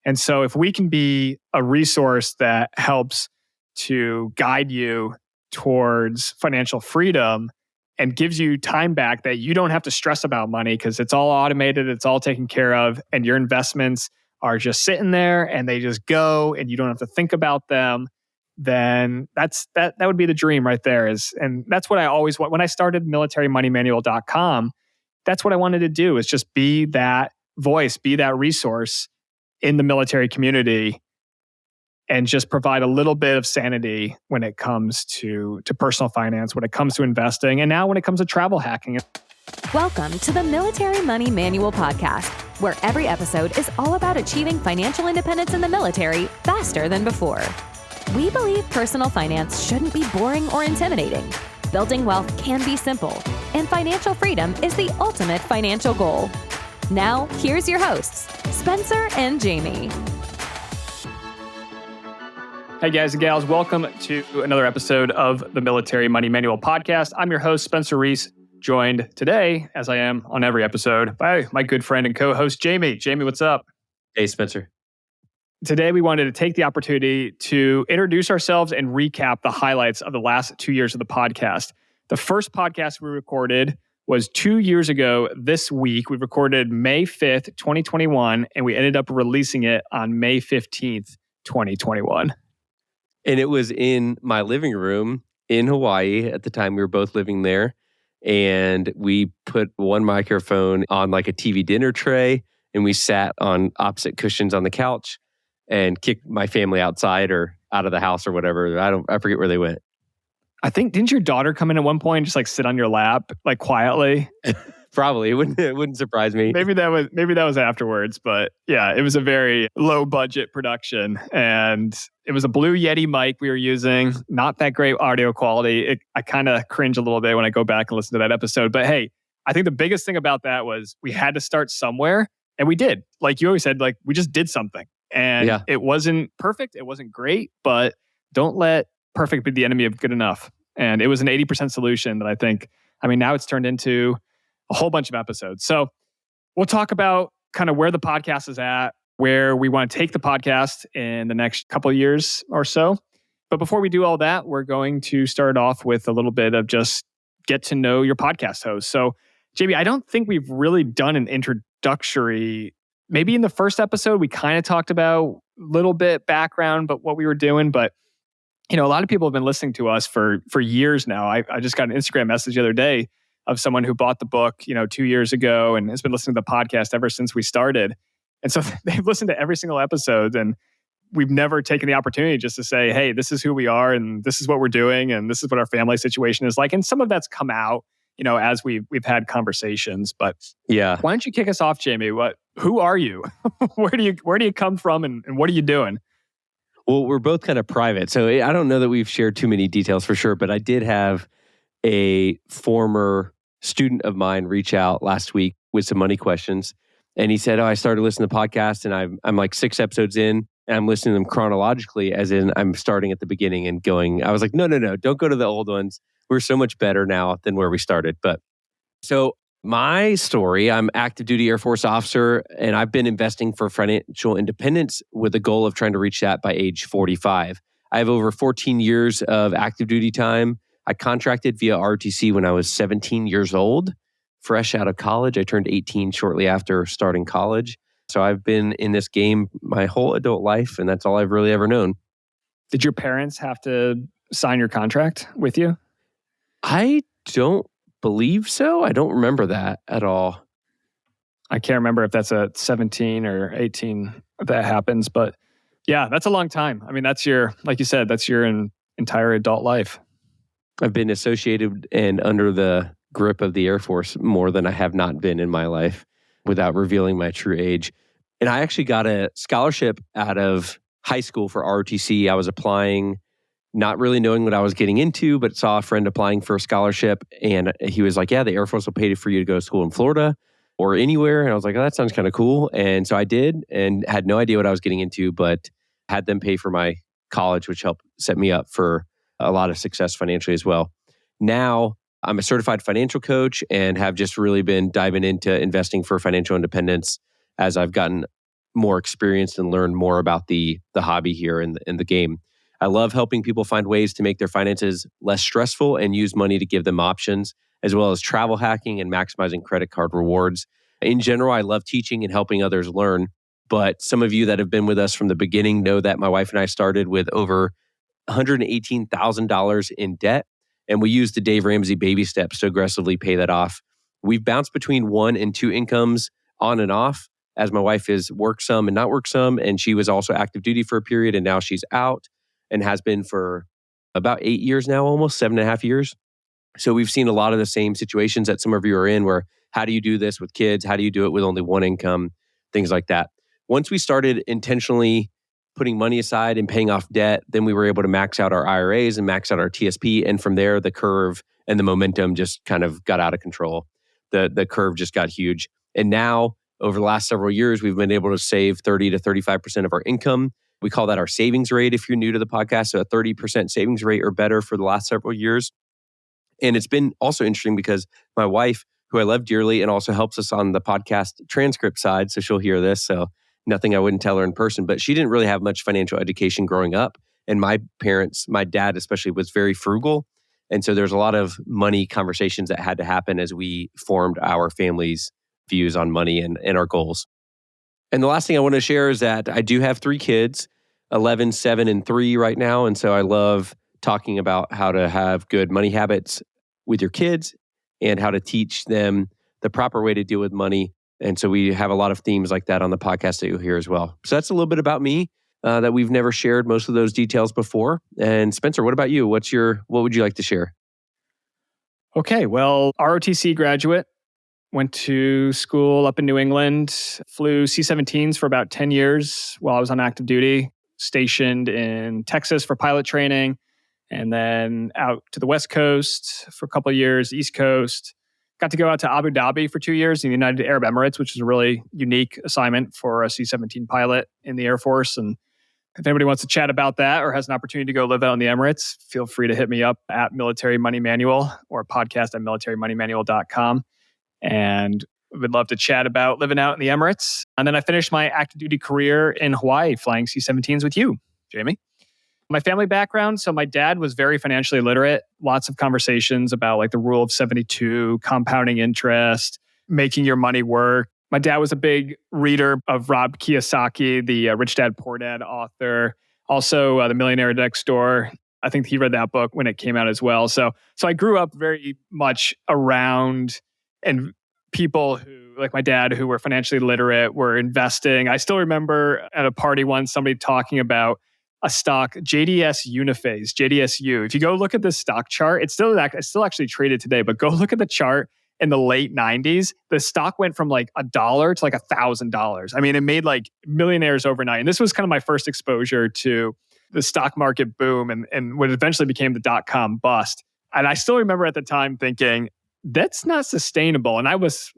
And so if we can be a resource that helps to guide you towards financial freedom and gives you time back that you don't have to stress about money because it's all automated, it's all taken care of, and your investments are just sitting there and they just go and you don't have to think about them, then that would be the dream right there. And that's what I always want. When I started militarymoneymanual.com, that's what I wanted to do, is just be that voice, be that resource in the military community and just provide a little bit of sanity when it comes to personal finance, when it comes to investing, and now when it comes to travel hacking. Welcome to the Military Money Manual podcast, where every episode is all about achieving financial independence in the military faster than before. We believe personal finance shouldn't be boring or intimidating. Building wealth can be simple, and financial freedom is the ultimate financial goal. Now, here's your hosts, Spencer and Jamie. Hey guys and gals, welcome to another episode of the Military Money Manual podcast. I'm your host, Spencer Reese, joined today, as I am on every episode, by my good friend and co-host, Jamie. Jamie, what's up? Hey, Spencer. Today, we wanted to take the opportunity to introduce ourselves and recap the highlights of the last 2 years of the podcast. The first podcast we recorded was 2 years ago this week. We recorded May 5th, 2021, and we ended up releasing it on May 15th, 2021. And it was in my living room in Hawaii. At the time, we were both living there. And we put one microphone on like a TV dinner tray, and we sat on opposite cushions on the couch and kicked my family outside or out of the house or whatever. I forget where they went. I think, didn't your daughter come in at one point and just like sit on your lap, like quietly? Probably. It wouldn't surprise me. Maybe that was afterwards, but yeah, it was a very low budget production, and it was a Blue Yeti mic we were using. Not that great audio quality. I kind of cringe a little bit when I go back and listen to that episode. But hey, I think the biggest thing about that was we had to start somewhere, and we did. Like you always said, like we just did something, and It wasn't perfect. It wasn't great, but don't let perfect be the enemy of good enough. And it was an 80% solution that I think. I mean, now it's turned into a whole bunch of episodes. So we'll talk about kind of where the podcast is at, where we want to take the podcast in the next couple of years or so. But before we do all that, we're going to start off with a little bit of just get to know your podcast host. So JB, I don't think we've really done an introductory. Maybe in the first episode, we kind of talked about a little bit background, but what we were doing. But you know, a lot of people have been listening to us for years now. I just got an Instagram message the other day of someone who bought the book, 2 years ago and has been listening to the podcast ever since we started. And so they've listened to every single episode, and we've never taken the opportunity just to say, hey, this is who we are and this is what we're doing and this is what our family situation is like. And some of that's come out, as we've had conversations. But yeah, why don't you kick us off, Jamie? Who are you? Where do you come from and what are you doing? Well, we're both kind of private, so I don't know that we've shared too many details for sure, but I did have a former student of mine reach out last week with some money questions. And he said, I started listening to the podcast and I'm like 6 episodes in and I'm listening to them chronologically, as in I'm starting at the beginning and going. I was like, no, don't go to the old ones. We're so much better now than where we started. But so my story, I'm active duty Air Force officer, and I've been investing for financial independence with the goal of trying to reach that by age 45. I have over 14 years of active duty time. I contracted via ROTC when I was 17 years old, fresh out of college. I turned 18 shortly after starting college. So I've been in this game my whole adult life, and that's all I've really ever known. Did your parents have to sign your contract with you? I don't believe so. I don't remember that at all. I can't remember if that's at 17 or 18 that happens, but yeah, that's a long time. I mean, like you said, that's your entire adult life. I've been associated and under the grip of the Air Force more than I have not been in my life, without revealing my true age. And I actually got a scholarship out of high school for ROTC. I was applying, not really knowing what I was getting into, but saw a friend applying for a scholarship. And he was like, yeah, the Air Force will pay for you to go to school in Florida or anywhere. And I was like, oh, that sounds kind of cool. And so I did, and had no idea what I was getting into, but had them pay for my college, which helped set me up for a lot of success financially as well. Now, I'm a certified financial coach and have just really been diving into investing for financial independence as I've gotten more experienced and learn more about the hobby here in the game. I love helping people find ways to make their finances less stressful and use money to give them options, as well as travel hacking and maximizing credit card rewards. In general, I love teaching and helping others learn. But some of you that have been with us from the beginning know that my wife and I started with over $118,000 in debt, and we used the Dave Ramsey baby steps to aggressively pay that off. We've bounced between 1 and 2 incomes on and off, as my wife is work some and not work some, and she was also active duty for a period, and now she's out and has been for about 8 years now, almost 7.5 years. So we've seen a lot of the same situations that some of you are in, where how do you do this with kids? How do you do it with only one income? Things like that. Once we started intentionally putting money aside and paying off debt, then we were able to max out our IRAs and max out our TSP. And from there, the curve and the momentum just kind of got out of control. The curve just got huge. And now, over the last several years, we've been able to save 30 to 35% of our income. We call that our savings rate if you're new to the podcast. So a 30% savings rate or better for the last several years. And it's been also interesting because my wife, who I love dearly and also helps us on the podcast transcript side, so she'll hear this, so nothing I wouldn't tell her in person, but she didn't really have much financial education growing up. And my parents, my dad especially, was very frugal. And so there's a lot of money conversations that had to happen as we formed our family's views on money and our goals. And the last thing I want to share is that I do have 3 kids, 11, 7, and 3 right now. And so I love talking about how to have good money habits with your kids and how to teach them the proper way to deal with money. And so we have a lot of themes like that on the podcast that you'll hear as well. So that's a little bit about me that we've never shared most of those details before. And Spencer, what about you? What would you like to share? Okay, well, ROTC graduate, went to school up in New England, flew C-17s for about 10 years while I was on active duty, stationed in Texas for pilot training, and then out to the West Coast for a couple of years, East Coast. Got to go out to Abu Dhabi for 2 years in the United Arab Emirates, which is a really unique assignment for a C-17 pilot in the Air Force. And if anybody wants to chat about that or has an opportunity to go live out in the Emirates, feel free to hit me up at Military Money Manual or podcast at militarymoneymanual.com. And would love to chat about living out in the Emirates. And then I finished my active duty career in Hawaii flying C-17s with you, Jamie. My family background, so my dad was very financially literate, lots of conversations about like the rule of 72, compounding interest, making your money work. My dad was a big reader of Rob Kiyosaki, the Rich Dad, Poor Dad author, also The Millionaire Next Door. I think he read that book when it came out as well. So I grew up very much around and people who, like my dad, who were financially literate, were investing. I still remember at a party once somebody talking about a stock, JDS Uniphase, JDSU. If you go look at this stock chart, it's still actually traded today, but go look at the chart in the late 90s. The stock went from like $1 to like $1,000. I mean, it made like millionaires overnight. And this was kind of my first exposure to the stock market boom and what eventually became the dot-com bust. And I still remember at the time thinking, that's not sustainable. And I must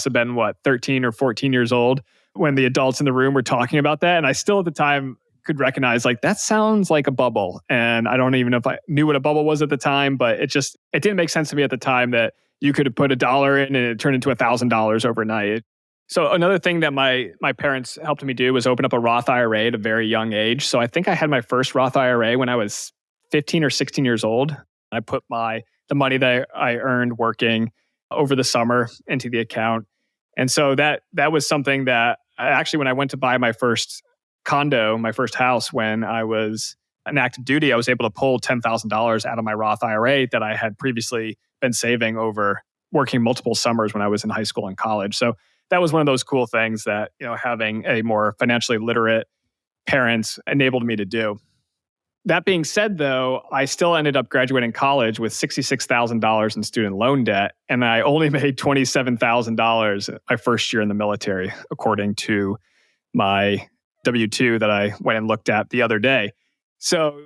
have been 13 or 14 years old when the adults in the room were talking about that. And I still at the time could recognize like that sounds like a bubble. And I don't even know if I knew what a bubble was at the time, but it didn't make sense to me at the time that you could put $1 in and it turned into $1,000 overnight. So another thing that my parents helped me do was open up a Roth IRA at a very young age. So I think I had my first Roth IRA when I was 15 or 16 years old. I put the money that I earned working over the summer into the account. And so that was something that when I went to buy my first condo, my first house when I was on active duty, I was able to pull $10,000 out of my Roth IRA that I had previously been saving over working multiple summers when I was in high school and college. So that was one of those cool things that, having a more financially literate parents enabled me to do. That being said, though, I still ended up graduating college with $66,000 in student loan debt, and I only made $27,000 my first year in the military, according to my W-2 that I went and looked at the other day. So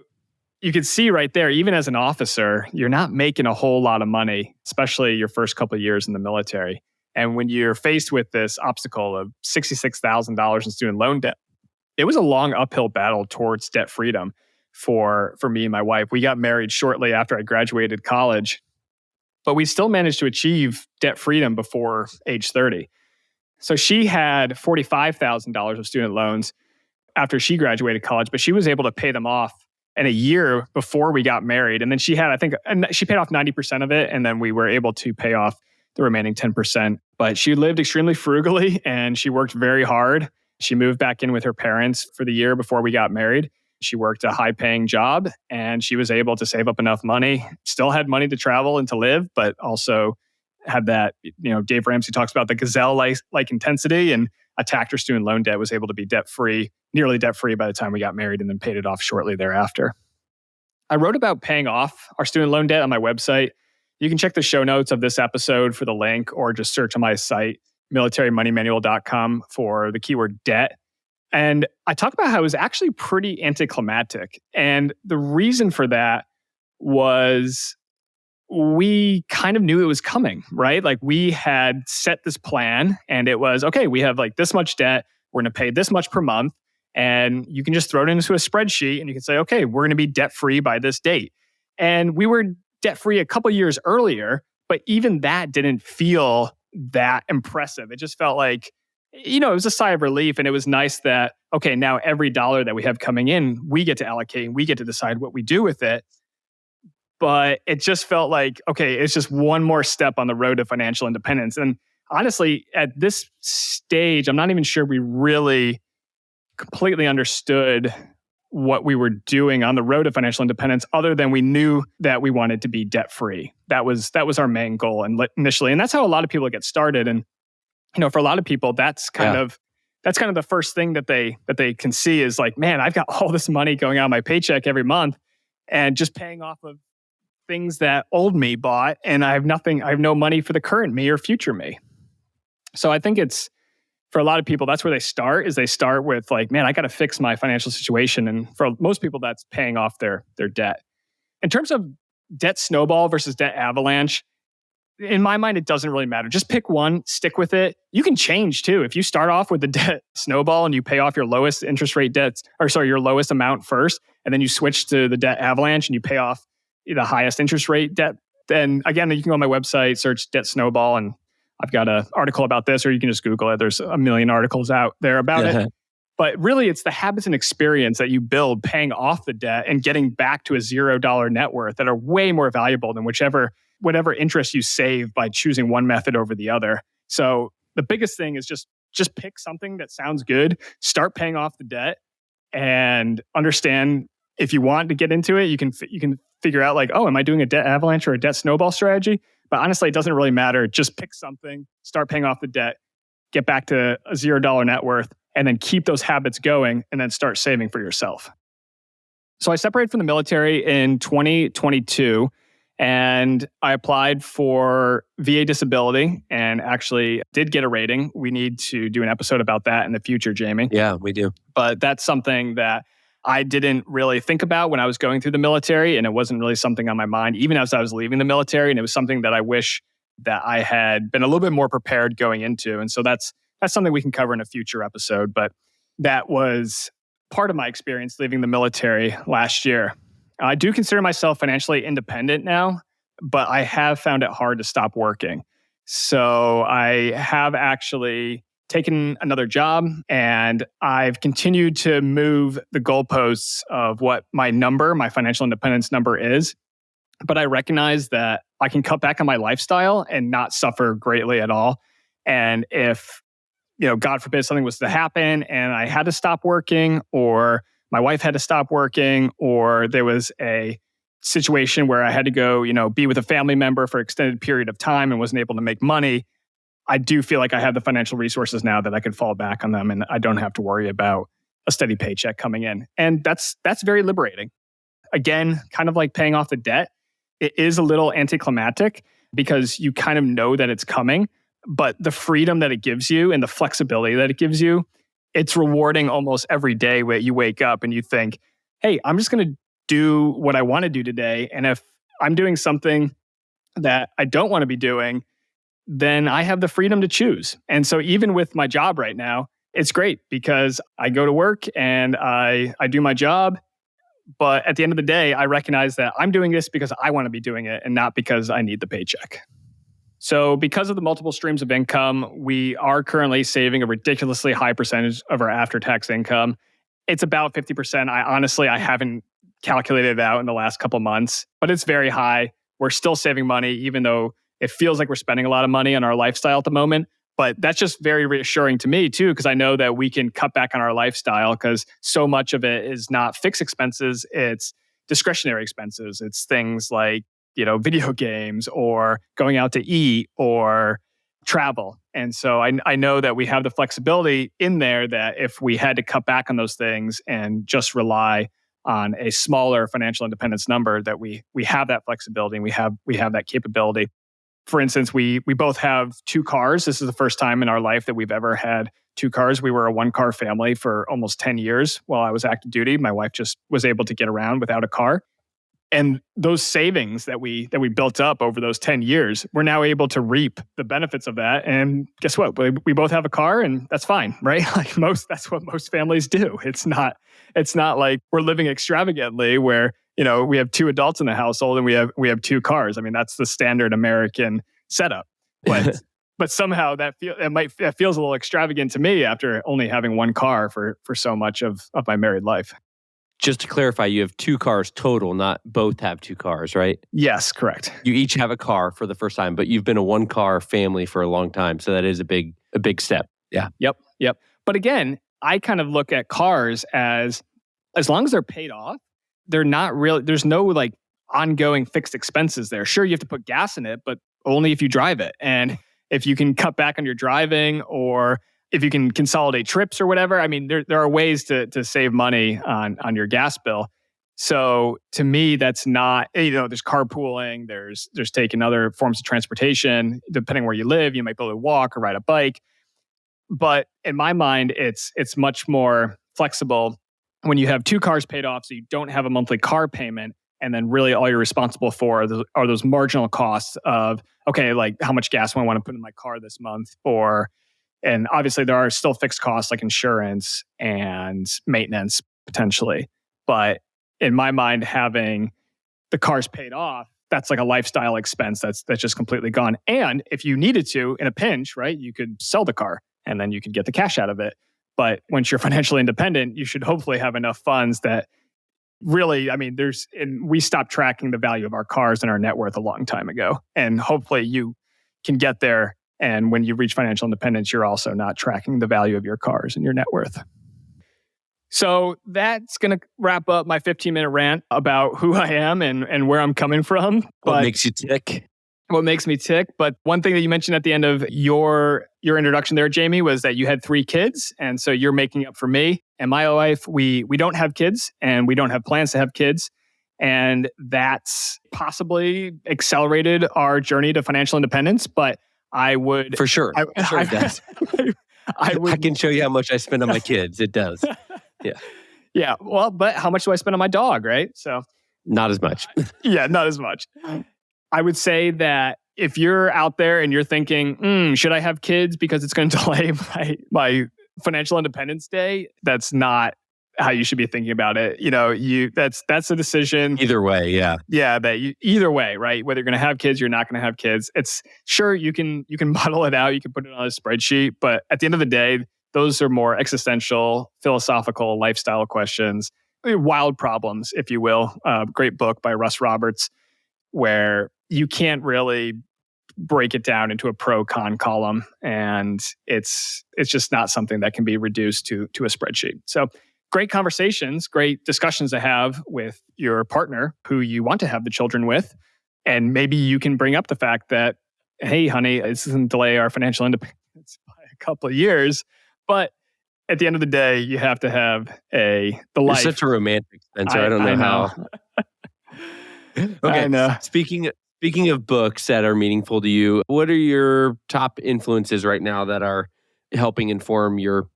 you can see right there, even as an officer, you're not making a whole lot of money, especially your first couple of years in the military. And when you're faced with this obstacle of $66,000 in student loan debt, it was a long uphill battle towards debt freedom for me and my wife. We got married shortly after I graduated college, but we still managed to achieve debt freedom before age 30. So she had $45,000 of student loans after she graduated college, but she was able to pay them off in a year before we got married. And then she had, I think, and she paid off 90% of it. And then we were able to pay off the remaining 10%. But she lived extremely frugally and she worked very hard. She moved back in with her parents for the year before we got married. She worked a high paying job and she was able to save up enough money, still had money to travel and to live, but also had that, Dave Ramsey talks about the gazelle-like intensity, and attacked her student loan debt, was able to be debt-free, nearly debt-free by the time we got married, and then paid it off shortly thereafter. I wrote about paying off our student loan debt on my website. You can check the show notes of this episode for the link, or just search on my site, militarymoneymanual.com, for the keyword debt. And I talk about how it was actually pretty anticlimactic. And the reason for that was we kind of knew it was coming, right? Like, we had set this plan and it was, okay, we have like this much debt. We're going to pay this much per month. And you can just throw it into a spreadsheet and you can say, okay, we're going to be debt-free by this date. And we were debt-free a couple years earlier, but even that didn't feel that impressive. It just felt like, it was a sigh of relief. And it was nice that, okay, now every dollar that we have coming in, we get to allocate and we get to decide what we do with it. But it just felt like, okay, it's just one more step on the road to financial independence. And honestly, at this stage, I'm not even sure we really completely understood what we were doing on the road to financial independence, other than we knew that we wanted to be debt-free. That was our main goal initially. And that's how a lot of people get started. And, for a lot of people, that's kind of the first thing that they can see is like, man, I've got all this money going out of my paycheck every month and just paying off of things that old me bought, and I have no money for the current me or future me. So I think it's, for a lot of people, that's where they start with like, man, I got to fix my financial situation. And for most people, that's paying off their debt. In terms of debt snowball versus debt avalanche, in my mind, it doesn't really matter. Just pick one, stick with it. You can change too. If you start off with the debt snowball and you pay off your lowest interest rate debts, your lowest amount first, and then you switch to the debt avalanche and you pay off the highest interest rate debt, then again, you can go on my website, search debt snowball, and I've got an article about this, or you can just Google it. There's a million articles out there about it. But really, it's the habits and experience that you build paying off the debt and getting back to a $0 net worth that are way more valuable than whatever interest you save by choosing one method over the other. So the biggest thing is just pick something that sounds good, start paying off the debt, and understand if you want to get into it, you can figure out like, oh, am I doing a debt avalanche or a debt snowball strategy? But honestly, it doesn't really matter. Just pick something, start paying off the debt, get back to a $0 net worth, and then keep those habits going, and then start saving for yourself. So I separated from the military in 2022, and I applied for VA disability and actually did get a rating. We need to do an episode about that in the future, Jamie. Yeah, we do. But that's something that I didn't really think about when I was going through the military, and it wasn't really something on my mind, even as I was leaving the military. And it was something that I wish that I had been a little bit more prepared going into. And so that's something we can cover in a future episode. But that was part of my experience leaving the military last year. I do consider myself financially independent now, but I have found it hard to stop working. So I have actually taken another job, and I've continued to move the goalposts of what my financial independence number is. But I recognize that I can cut back on my lifestyle and not suffer greatly at all. And if, God forbid something was to happen and I had to stop working, or my wife had to stop working, or there was a situation where I had to go, be with a family member for an extended period of time and wasn't able to make money, I do feel like I have the financial resources now that I could fall back on them, and I don't have to worry about a steady paycheck coming in. And that's very liberating. Again, kind of like paying off the debt, it is a little anticlimactic because you kind of know that it's coming, but the freedom that it gives you and the flexibility that it gives you, it's rewarding almost every day where you wake up and you think, hey, I'm just going to do what I want to do today. And if I'm doing something that I don't want to be doing, then I have the freedom to choose. And so even with my job right now, it's great because I go to work and I do my job. But at the end of the day, I recognize that I'm doing this because I want to be doing it and not because I need the paycheck. So because of the multiple streams of income, we are currently saving a ridiculously high percentage of our after-tax income. It's about 50%. I haven't calculated it out in the last couple months, but it's very high. We're still saving money, even though it feels like we're spending a lot of money on our lifestyle at the moment. But that's just very reassuring to me too, because I know that we can cut back on our lifestyle because so much of it is not fixed expenses, it's discretionary expenses. It's things like, video games or going out to eat or travel. And so I know that we have the flexibility in there that if we had to cut back on those things and just rely on a smaller financial independence number, that we have that flexibility and we have that capability. For instance, we both have 2 cars. This is the first time in our life that we've ever had 2 cars. We were a 1-car family for almost 10 years while I was active duty. My wife just was able to get around without a car. And those savings that we built up over those 10 years, we're now able to reap the benefits of that. And guess what? We both have a car, and that's fine, right? That's what most families do. It's not like we're living extravagantly where, we have 2 adults in the household and we have 2 cars. I mean, that's the standard American setup. But somehow that feels a little extravagant to me after only having 1 car for so much of my married life. Just to clarify, you have 2 cars total, not both have 2 cars, right? Yes, correct. You each have a car for the first time, but you've been a 1-car family for a long time. So that is a big step. Yeah. Yep. But again, I kind of look at cars as long as they're paid off, they're not really, there's no like ongoing fixed expenses there. Sure, you have to put gas in it, but only if you drive it. And if you can cut back on your driving or if you can consolidate trips or whatever, I mean, there are ways to save money on your gas bill. So to me, that's not, there's carpooling, there's taking other forms of transportation. Depending where you live, you might be able to walk or ride a bike. But in my mind, it's much more flexible when you have 2 cars paid off, so you don't have a monthly car payment. And then really all you're responsible for are those marginal costs of, okay, like how much gas do I want to put in my car this month? And obviously there are still fixed costs like insurance and maintenance potentially. But in my mind, having the cars paid off, that's like a lifestyle expense that's just completely gone. And if you needed to, in a pinch, right, you could sell the car and then you could get the cash out of it. But once you're financially independent, you should hopefully have enough funds that really, I mean, we stopped tracking the value of our cars and our net worth a long time ago. And hopefully you can get there. And when you reach financial independence, you're also not tracking the value of your cars and your net worth. So that's going to wrap up my 15-minute rant about who I am and where I'm coming from. What makes you tick? What makes me tick. But one thing that you mentioned at the end of your introduction there, Jamie, was that you had 3 kids. And so you're making up for me and my wife. We don't have kids and we don't have plans to have kids. And that's possibly accelerated our journey to financial independence. But I would... For sure. It does. I can show you how much I spend on my kids. It does. Yeah. Yeah. Well, but how much do I spend on my dog, right? So... Not as much. Yeah, not as much. I would say that if you're out there and you're thinking, should I have kids because it's going to delay my financial independence day? That's not how you should be thinking about it. That's a decision. Either way, yeah. Yeah, either way, right? Whether you're going to have kids, you're not going to have kids. It's sure you can model it out, you can put it on a spreadsheet, but at the end of the day, those are more existential, philosophical, lifestyle questions, wild problems, if you will. Great book by Russ Roberts, where you can't really break it down into a pro-con column, and it's just not something that can be reduced to a spreadsheet. So great conversations, great discussions to have with your partner who you want to have the children with. And maybe you can bring up the fact that, hey, honey, this doesn't delay our financial independence by a couple of years, but at the end of the day, you have to have the life. You're such a romantic, Spencer. I don't know how. Okay. I know. Speaking of books that are meaningful to you, what are your top influences right now that are helping inform your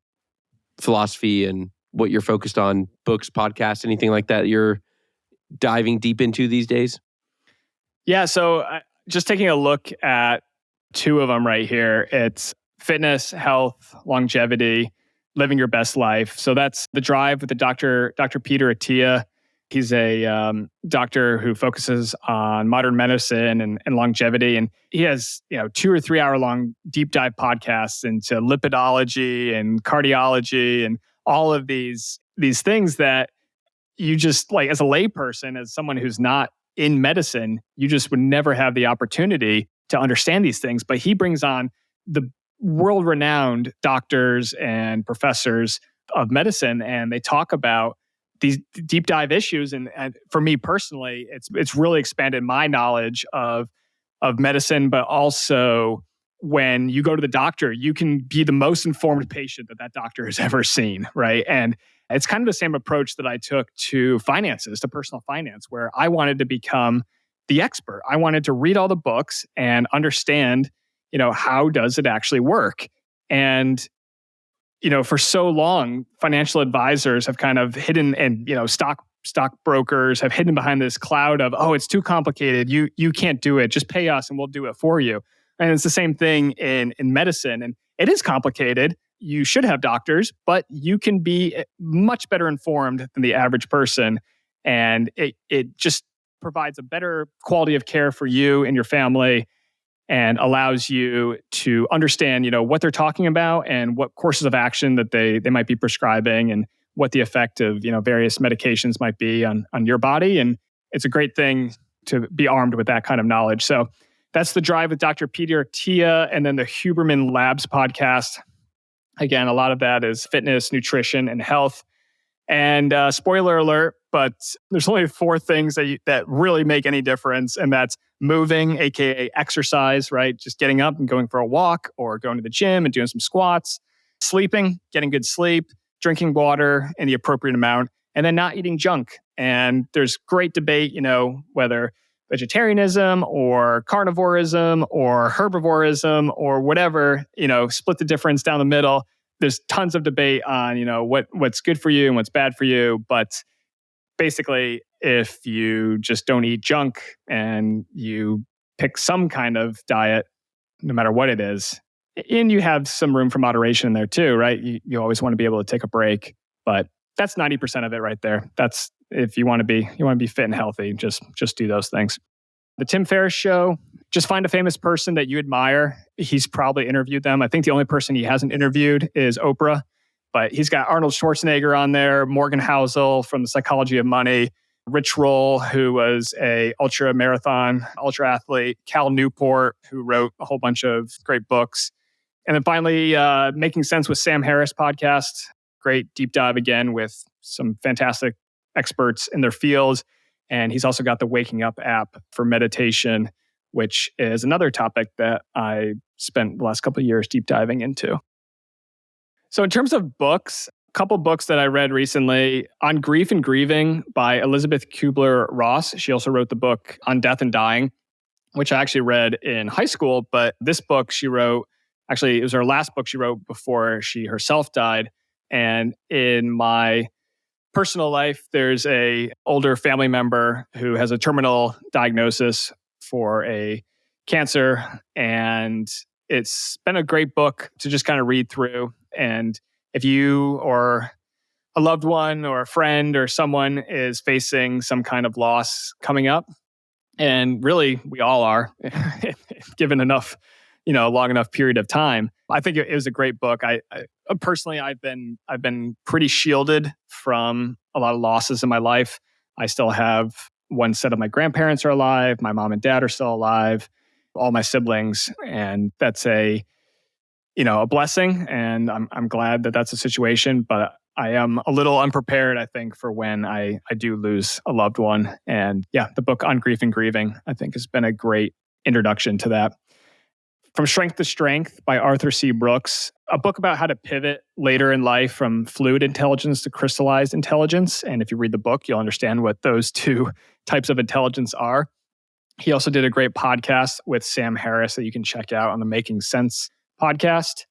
philosophy and what you're focused on? Books, podcasts, anything like that you're diving deep into these days? Yeah, so just taking a look at 2 of them right here. It's fitness, health, longevity, living your best life. So that's The Drive with the Dr. Peter Attia. He's a doctor who focuses on modern medicine and longevity. And he has, 2 or 3 hour long deep dive podcasts into lipidology and cardiology and all of these things that you just like as a layperson, as someone who's not in medicine, you just would never have the opportunity to understand these things. But he brings on the world renowned doctors and professors of medicine, and they talk about these deep dive issues. And for me personally, it's really expanded my knowledge of medicine, but also when you go to the doctor, you can be the most informed patient that doctor has ever seen, right? And it's kind of the same approach that I took to finances, to personal finance, where I wanted to become the expert. I wanted to read all the books and understand, how does it actually work? And for so long, financial advisors have kind of hidden, and stockbrokers have hidden behind this cloud of, oh, it's too complicated. You can't do it. Just pay us and we'll do it for you. And it's the same thing in medicine. And it is complicated. You should have doctors, but you can be much better informed than the average person. And it just provides a better quality of care for you and your family, and allows you to understand, what they're talking about and what courses of action that they might be prescribing, and what the effect of, various medications might be on your body. And it's a great thing to be armed with that kind of knowledge. So that's The Drive with Dr. Peter Attia, and then the Huberman Labs podcast. Again, a lot of that is fitness, nutrition, and health. And spoiler alert, but there's only 4 things that really make any difference. And that's moving, aka exercise, right? Just getting up and going for a walk, or going to the gym and doing some squats, sleeping, getting good sleep, drinking water in the appropriate amount, and then not eating junk. And there's great debate, whether vegetarianism or carnivorism or herbivorism or whatever, split the difference down the middle. There's tons of debate on, what's good for you and what's bad for you. But basically, if you just don't eat junk and you pick some kind of diet, no matter what it is, and you have some room for moderation in there too, right? You always want to be able to take a break, but that's 90% of it right there. That's if you want to be fit and healthy, just do those things. The Tim Ferriss Show, just find a famous person that you admire. He's probably interviewed them. I think the only person he hasn't interviewed is Oprah, but he's got Arnold Schwarzenegger on there, Morgan Housel from The Psychology of Money, Rich Roll, who was a ultra athlete, Cal Newport, who wrote a whole bunch of great books. And then finally, Making Sense with Sam Harris podcast. Great deep dive again with some fantastic experts in their fields. And he's also got the Waking Up app for meditation, which is another topic that I spent the last couple of years deep diving into. So in terms of books, a couple books that I read recently, On Grief and Grieving by Elizabeth Kubler-Ross. She also wrote the book On Death and Dying, which I actually read in high school. But this book she wrote, actually, it was her last book she wrote before she herself died. And in my personal life, there's a older family member who has a terminal diagnosis for a cancer. And it's been a great book to just kind of read through. And if you or a loved one or a friend or someone is facing some kind of loss coming up, and really we all are, given enough, long enough period of time, I think it was a great book. I personally, I've been pretty shielded from a lot of losses in my life. I still have one set of my grandparents are alive. My mom and dad are still alive. All my siblings, and that's a blessing. And I'm glad that that's a situation. But I am a little unprepared, I think, for when I do lose a loved one. And yeah, the book On Grief and Grieving, I think, has been a great introduction to that. From Strength to Strength by Arthur C. Brooks, a book about how to pivot later in life from fluid intelligence to crystallized intelligence. And if you read the book, you'll understand what those 2 types of intelligence are. He also did a great podcast with Sam Harris that you can check out on the Making Sense podcast.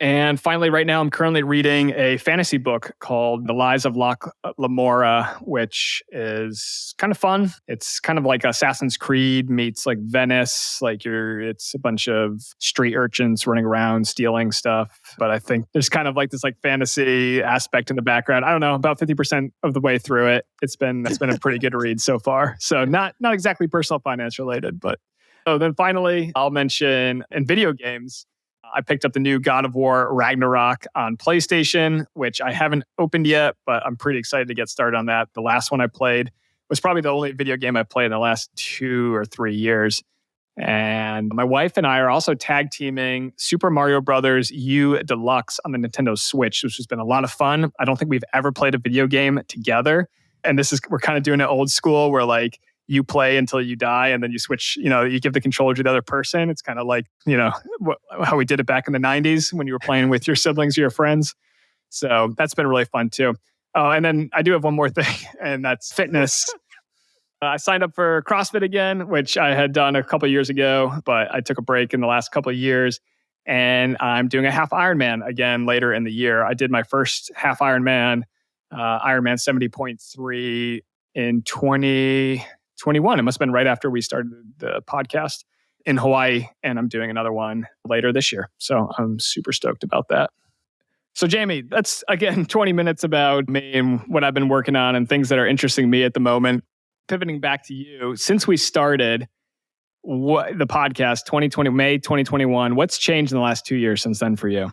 And finally, right now, I'm currently reading a fantasy book called The Lies of Locke Lamora, which is kind of fun. It's kind of like Assassin's Creed meets like Venice. It's a bunch of street urchins running around stealing stuff. But I think there's kind of like this like fantasy aspect in the background. I don't know, about 50% of the way through it. That's been a pretty good read so far. So not exactly personal finance related, but then finally, I'll mention in video games. I picked up the new God of War Ragnarok on PlayStation, which I haven't opened yet, but I'm pretty excited to get started on that. The last one I played was probably the only video game I played in the last 2 or 3 years. And my wife and I are also tag teaming Super Mario Brothers U Deluxe on the Nintendo Switch, which has been a lot of fun. I don't think we've ever played a video game together. And we're kind of doing it old school where like, you play until you die and then you switch, you give the controller to the other person. It's kind of like, how we did it back in the 90s when you were playing with your siblings or your friends. So that's been really fun too. Oh, and then I do have one more thing, and that's fitness. I signed up for CrossFit again, which I had done a couple of years ago, but I took a break in the last couple of years. And I'm doing a half Ironman again later in the year. I did my first half Ironman, Ironman 70.3 in 2021. It must have been right after we started the podcast in Hawaii, and I'm doing another one later this year. So I'm super stoked about that. So Jamie, that's again 20 minutes about me and what I've been working on and things that are interesting me at the moment. Pivoting back to you, since we started the podcast May 2021, what's changed in the last 2 years since then for you?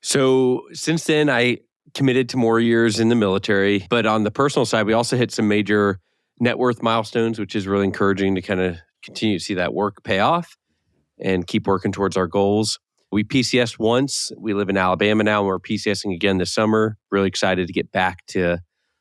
So since then, I committed to more years in the military. But on the personal side, we also hit some major net worth milestones, which is really encouraging to kind of continue to see that work pay off and keep working towards our goals. We PCS'd once. We live in Alabama now, and we're PCSing again this summer. Really excited to get back to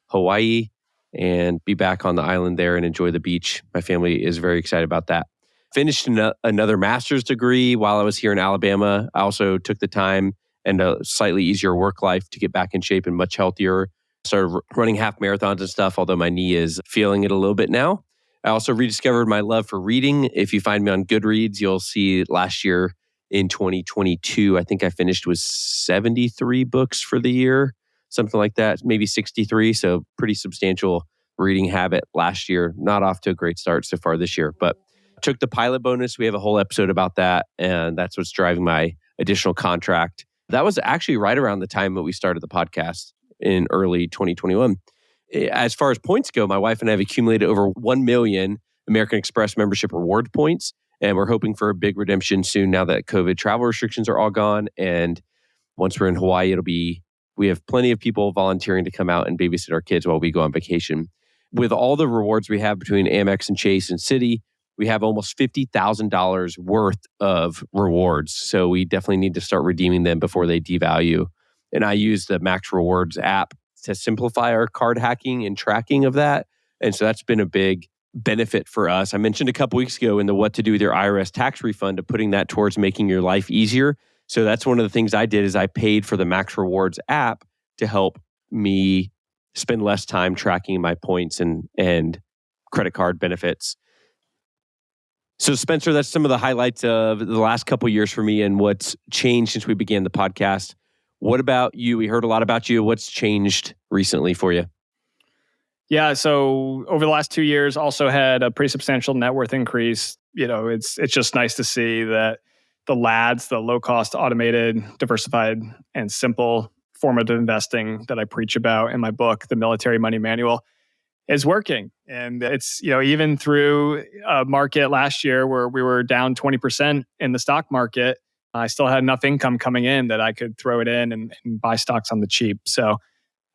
Hawaii and be back on the island there and enjoy the beach. My family is very excited about that. Finished another master's degree while I was here in Alabama. I also took the time and a slightly easier work life to get back in shape and much healthier. Started running half marathons and stuff, although my knee is feeling it a little bit now. I also rediscovered my love for reading. If you find me on Goodreads, you'll see last year in 2022, I think I finished with 73 books for the year, something like that, maybe 63. So pretty substantial reading habit last year. Not off to a great start so far this year, but took the pilot bonus. We have a whole episode about that, and that's what's driving my additional contract. That was actually right around the time that we started the podcast in early 2021. As far as points go, my wife and I have accumulated over 1 million American Express membership reward points, and we're hoping for a big redemption soon now that COVID travel restrictions are all gone. And once we're in Hawaii, we have plenty of people volunteering to come out and babysit our kids while we go on vacation. With all the rewards we have between Amex and Chase and Citi, we have almost $50,000 worth of rewards. So we definitely need to start redeeming them before they devalue. And I use the Max Rewards app to simplify our card hacking and tracking of that. And so that's been a big benefit for us. I mentioned a couple weeks ago in the What to Do with Your IRS tax refund of putting that towards making your life easier. So that's one of the things I did is I paid for the Max Rewards app to help me spend less time tracking my points and credit card benefits. So Spencer, that's some of the highlights of the last couple of years for me and what's changed since we began the podcast. What about you? We heard a lot about you. What's changed recently for you? Yeah, so over the last 2 years, also had a pretty substantial net worth increase. It's just nice to see that the LADs, the low-cost, automated, diversified, and simple formative investing that I preach about in my book, The Military Money Manual, is working. And it's, even through a market last year where we were down 20% in the stock market, I still had enough income coming in that I could throw it in and buy stocks on the cheap. So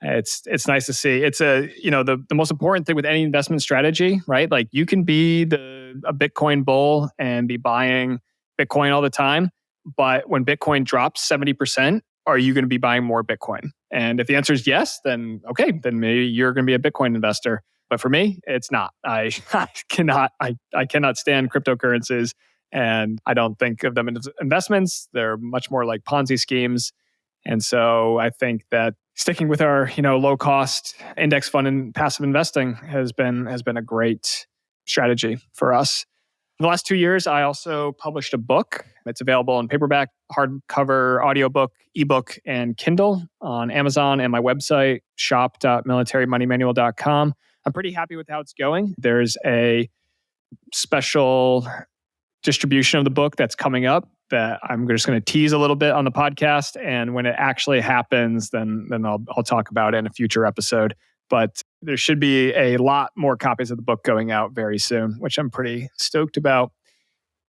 it's nice to see. It's the most important thing with any investment strategy, right? Like you can be a Bitcoin bull and be buying Bitcoin all the time, but when Bitcoin drops 70%, are you going to be buying more Bitcoin? And if the answer is yes, then okay, then maybe you're going to be a Bitcoin investor. But for me, it's not. I cannot stand cryptocurrencies, and I don't think of them as investments. They're much more like Ponzi schemes. And so I think that sticking with our low cost index fund and passive investing has been a great strategy for us. the last 2 years, I also published a book. It's available in paperback, hardcover, audiobook, ebook, and Kindle on Amazon and my website, shop.militarymoneymanual.com. I'm pretty happy with how it's going. There's a special distribution of the book that's coming up that I'm just going to tease a little bit on the podcast. And when it actually happens, then I'll talk about it in a future episode. But there should be a lot more copies of the book going out very soon, which I'm pretty stoked about.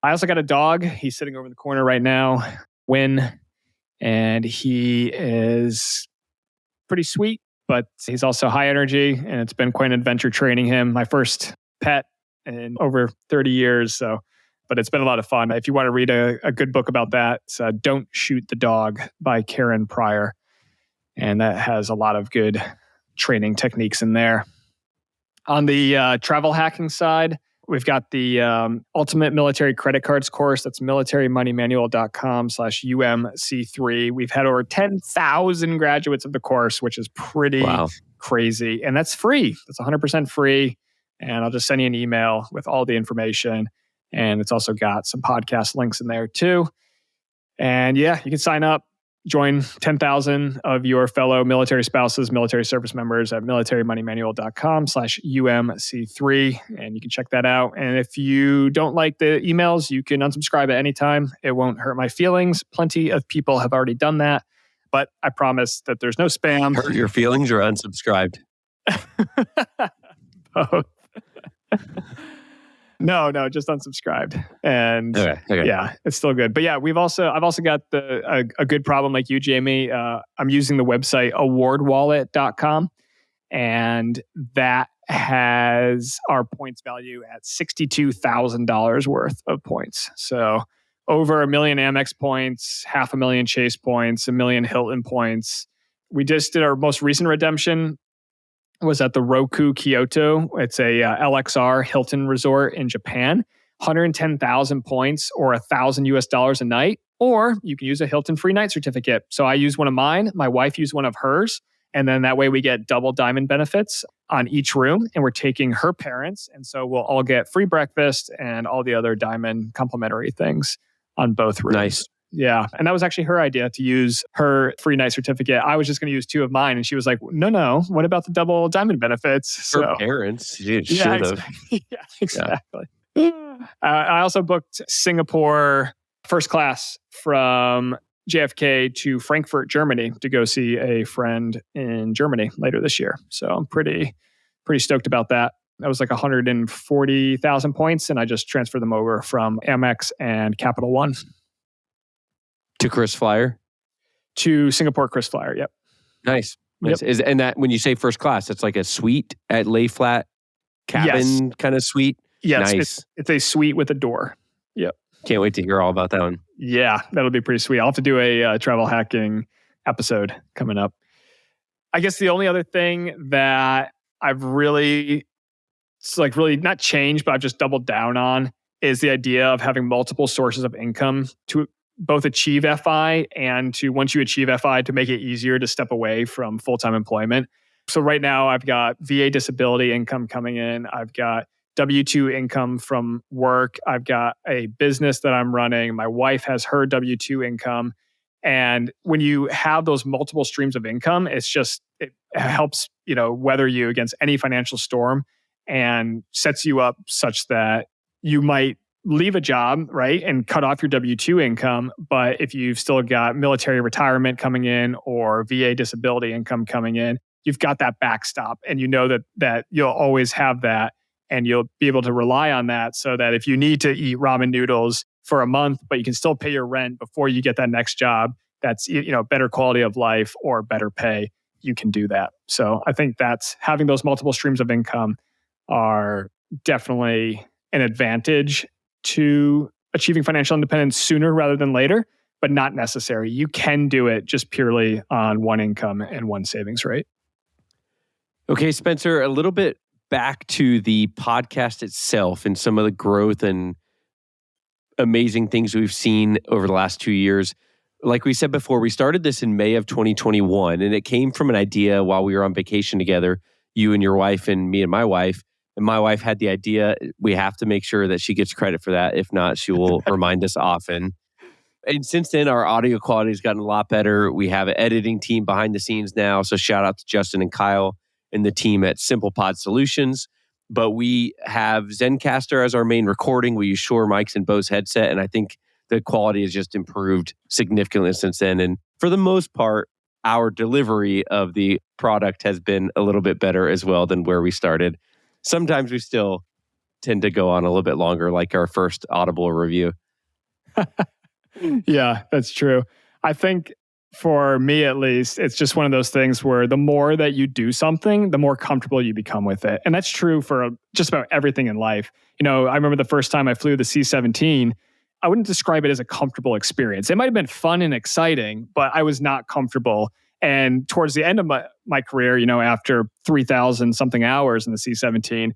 I also got a dog. He's sitting over in the corner right now, Win, and he is pretty sweet, but he's also high energy, and it's been quite an adventure training him. My first pet in over 30 years, but it's been a lot of fun. If you want to read a good book about that, it's Don't Shoot the Dog by Karen Pryor, and that has a lot of good training techniques in there. On the travel hacking side, we've got the Ultimate Military Credit Cards course. That's militarymoneymanual.com/UMC3. We've had over 10,000 graduates of the course, which is pretty crazy. And that's free. That's 100% free. And I'll just send you an email with all the information. And it's also got some podcast links in there too. And yeah, you can sign up. Join 10,000 of your fellow military spouses, military service members at militarymoneymanual.com/UMC3. And you can check that out. And if you don't like the emails, you can unsubscribe at any time. It won't hurt my feelings. Plenty of people have already done that. But I promise that there's no spam. Hurt your feelings or unsubscribed? Both. No, just unsubscribed. And okay. Yeah, it's still good. But yeah, I've also got a good problem like you, Jamie. I'm using the website awardwallet.com, and that has our points value at $62,000 worth of points. So over 1 million Amex points, 500,000 Chase points, 1 million Hilton points. We just did our most recent redemption was at the Roku Kyoto. It's a LXR Hilton resort in Japan. 110,000 points or $1,000 a night, or you can use a Hilton free night certificate. So I use one of mine. My wife used one of hers. And then that way we get double diamond benefits on each room. And we're taking her parents. And so we'll all get free breakfast and all the other diamond complimentary things on both rooms. Nice. Yeah. And that was actually her idea to use her free night certificate. I was just going to use 2 of mine. And she was like, no, what about the double diamond benefits? Her parents. You should have. Yeah, exactly. I also booked Singapore first class from JFK to Frankfurt, Germany to go see a friend in Germany later this year. So I'm pretty stoked about that. That was like 140,000 points. And I just transferred them over from Amex and Capital One. To Chris Flyer? To Singapore Chris Flyer, yep. Nice. Yep. And that when you say first class, it's like a suite at lay flat cabin kind of suite? Yes. Nice. It's a suite with a door. Yep. Can't wait to hear all about that one. Yeah, that'll be pretty sweet. I'll have to do a travel hacking episode coming up. I guess the only other thing that I've really not changed, but I've just doubled down on is the idea of having multiple sources of income to both achieve FI and to, once you achieve FI, to make it easier to step away from full-time employment. So right now I've got VA disability income coming in. I've got W-2 income from work. I've got a business that I'm running. My wife has her W-2 income. And when you have those multiple streams of income, it helps, weather you against any financial storm and sets you up such that you might leave a job, right, and cut off your W-2 income. But if you've still got military retirement coming in or VA disability income coming in, you've got that backstop, and you know that you'll always have that, and you'll be able to rely on that so that if you need to eat ramen noodles for a month, but you can still pay your rent before you get that next job, that's better quality of life or better pay, you can do that. So I think that's having those multiple streams of income are definitely an advantage to achieving financial independence sooner rather than later, but not necessary. You can do it just purely on one income and one savings rate. Okay, Spencer, a little bit back to the podcast itself and some of the growth and amazing things we've seen over the last 2 years. Like we said before, we started this in May of 2021, and it came from an idea while we were on vacation together, you and your wife and me and my wife, And my wife had the idea. We have to make sure that she gets credit for that. If not, she will remind us often. And since then, our audio quality has gotten a lot better. We have an editing team behind the scenes now. So shout out to Justin and Kyle and the team at Simple Pod Solutions. But we have Zencastr as our main recording. We use Shure mics and Bose headset. And I think the quality has just improved significantly since then. And for the most part, our delivery of the product has been a little bit better as well than where we started. Sometimes we still tend to go on a little bit longer, like our first Audible review. Yeah, that's true. I think for me, at least, it's just one of those things where the more that you do something, the more comfortable you become with it. And that's true for just about everything in life. I remember the first time I flew the C-17, I wouldn't describe it as a comfortable experience. It might have been fun and exciting, but I was not comfortable. And towards the end of my career, after 3,000 something hours in the C-17,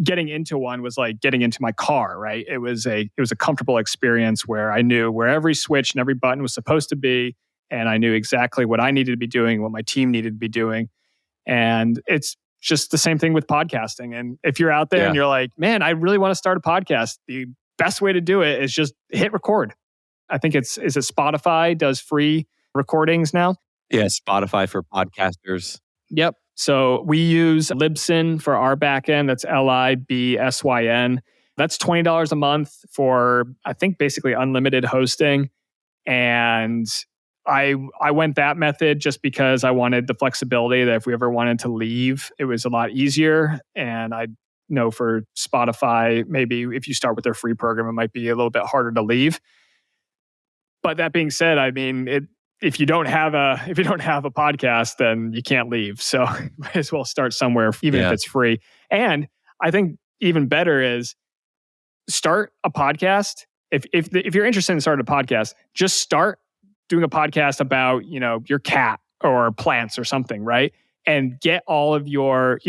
getting into one was like getting into my car, right? It was a comfortable experience where I knew where every switch and every button was supposed to be, and I knew exactly what I needed to be doing, what my team needed to be doing. And it's just the same thing with podcasting. And if you're out there and you're like, man, I really want to start a podcast, the best way to do it is just hit record. I think is it Spotify does free recordings now? Yeah, Spotify for podcasters. Yep. So we use Libsyn for our backend. That's Libsyn. That's $20 a month for, I think, basically unlimited hosting. And I went that method just because I wanted the flexibility that if we ever wanted to leave, it was a lot easier. And I know for Spotify, maybe if you start with their free program, it might be a little bit harder to leave. But that being said, I mean, if you don't have a podcast, then you can't leave. So might as well start somewhere, even if it's free. And I think even better is start a podcast. If you're interested in starting a podcast, just start doing a podcast about, your cat or plants or something, right? And get all of your,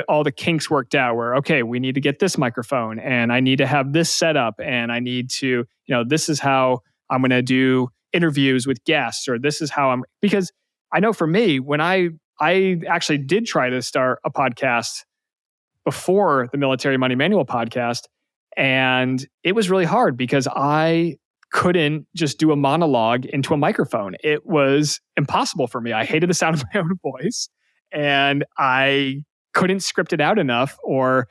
all the kinks worked out where, okay, we need to get this microphone and I need to have this set up and I need to, this is how I'm going to do interviews with guests, or this is how because I know for me, when I actually did try to start a podcast before the Military Money Manual podcast, and it was really hard because I couldn't just do a monologue into a microphone. It was impossible for me. I hated the sound of my own voice, and I couldn't script it out enough or